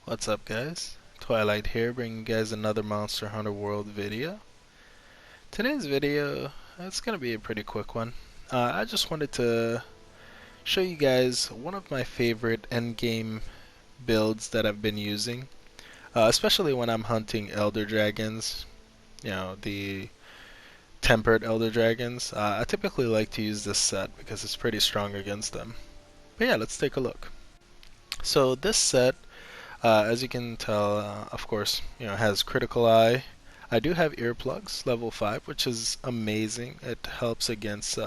What's up, guys? Twilight here, bringing you guys another Monster Hunter World video. Today's video, it's going to be a pretty quick one. I just wanted to show you guys one of my favorite endgame builds that I've been using, especially when I'm hunting Elder Dragons, the tempered Elder Dragons. I typically like to use this set because it's pretty strong against them. But yeah, let's take a look. So this set, as you can tell, of course, has critical eye. I do have earplugs, level 5, which is amazing. It helps against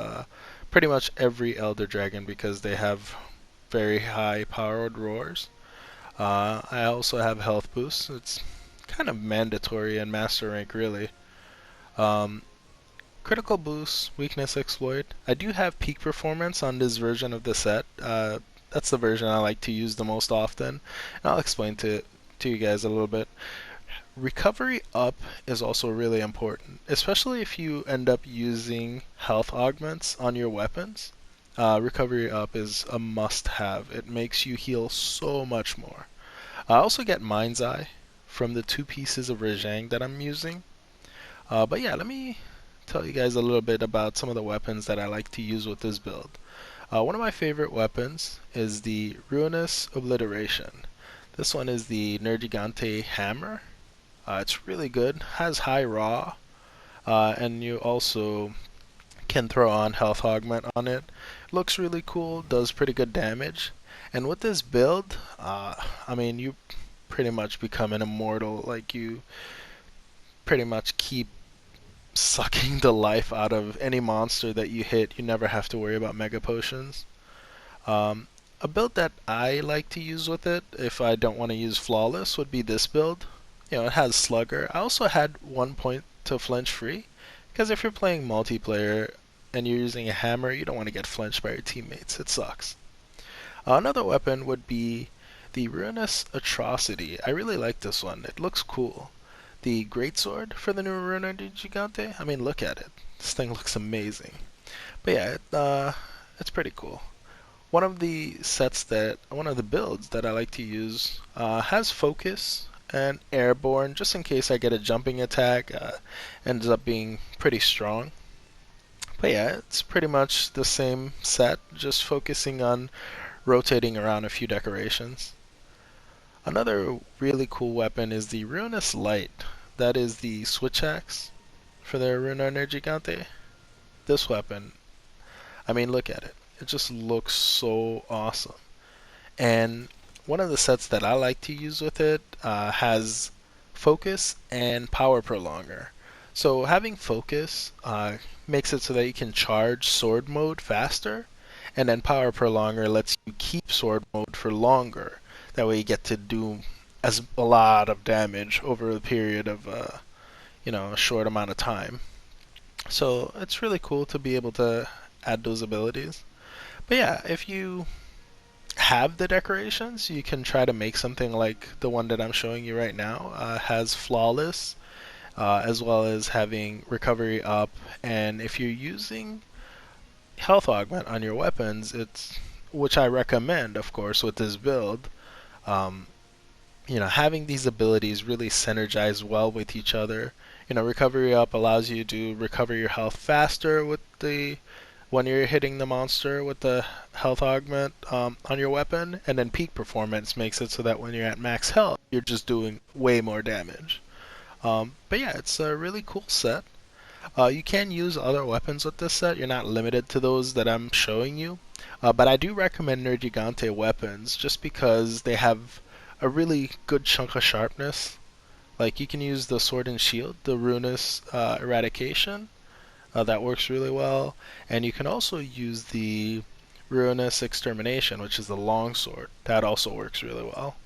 pretty much every Elder Dragon because they have very high powered roars. I also have health boosts. It's kind of mandatory in Master Rank, really. Um, Critical boost, weakness exploit. I do have peak performance on this version of the set. That's the version I like to use the most often. And I'll explain to you guys a little bit. Recovery up is also really important, especially if you end up using health augments on your weapons. Recovery up is a must-have. It makes you heal so much more. I also get Mind's Eye from the two pieces of Rajang that I'm using. But yeah, let me tell you guys a little bit about some of the weapons that I like to use with this build. One of my favorite weapons is the Ruinous Obliteration. This one is the Nergigante Hammer. It's really good, has high raw, and you also can throw on health augment on it. Looks really cool, does pretty good damage. And with this build, you pretty much become an immortal. Like, you pretty much keep sucking the life out of any monster that you hit. You never have to worry about mega potions. A build that I like to use with it, if I don't want to use flawless, would be this build. It has slugger. I also had 1 point to flinch free, because if you're playing multiplayer and you're using a hammer, you don't want to get flinched by your teammates. It sucks. Another weapon would be the Ruinous Atrocity. I really like this one. It looks cool. The greatsword for the new Runa di Gigante. I mean, look at it. This thing looks amazing. But yeah, it's pretty cool. One of the builds that I like to use has focus and airborne, just in case I get a jumping attack. Ends up being pretty strong. But yeah, it's pretty much the same set, just focusing on rotating around a few decorations. Another really cool weapon is the Ruinous Light. That is the switch axe for the Runa Gigante. This weapon, I mean, look at it. It just looks so awesome. And one of the sets that I like to use with it has focus and power prolonger. So having focus makes it so that you can charge sword mode faster, and then power prolonger lets you keep sword mode for longer. That way you get to do a lot of damage over a period of a short amount of time. So it's really cool to be able to add those abilities. But yeah, if you have the decorations, you can try to make something like the one that I'm showing you right now. Has flawless, as well as having recovery up, and if you're using health augment on your weapons, which I recommend, of course, with this build. Um, Having these abilities really synergize well with each other. Recovery up allows you to recover your health faster when you're hitting the monster with the health augment on your weapon, and then peak performance makes it so that when you're at max health, you're just doing way more damage. But yeah, it's a really cool set. You can use other weapons with this set. You're not limited to those that I'm showing you. But I do recommend Nergigante weapons just because they have a really good chunk of sharpness. Like, you can use the Sword and Shield, the Ruinous Eradication. That works really well. And you can also use the Ruinous Extermination, which is the longsword. That also works really well.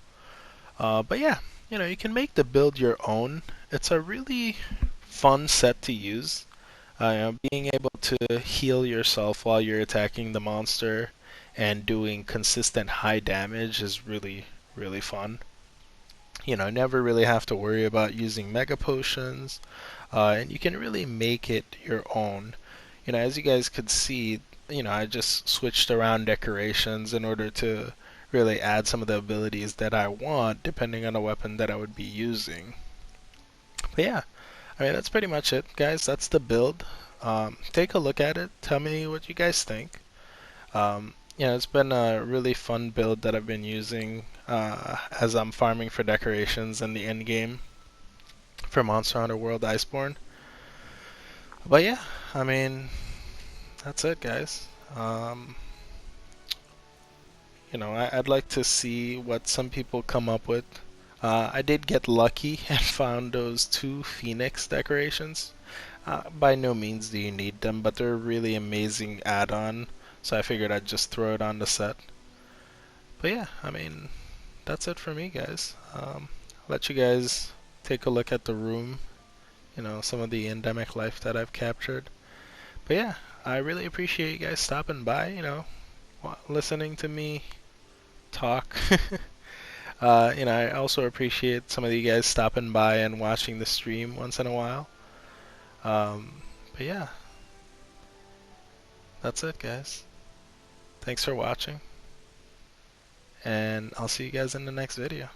But yeah, you can make the build your own. It's a really fun set to use. Being able to heal yourself while you're attacking the monster and doing consistent high damage is really, really fun. Never really have to worry about using mega potions, and you can really make it your own. As you guys could see, I just switched around decorations in order to really add some of the abilities that I want depending on the weapon that I would be using. But yeah, I mean, that's pretty much it, guys. That's the build. Take a look at it. Tell me what you guys think. It's been a really fun build that I've been using as I'm farming for decorations in the end game for Monster Hunter World Iceborne. But yeah, I mean, that's it, guys. I'd like to see what some people come up with. I did get lucky and found those 2 Phoenix decorations. By no means do you need them, but they're a really amazing add-on, so I figured I'd just throw it on the set. But yeah, I mean, that's it for me, guys. I'll let you guys take a look at the room, some of the endemic life that I've captured. But yeah, I really appreciate you guys stopping by, listening to me talk. I also appreciate some of you guys stopping by and watching the stream once in a while. But yeah, that's it, guys. Thanks for watching, and I'll see you guys in the next video.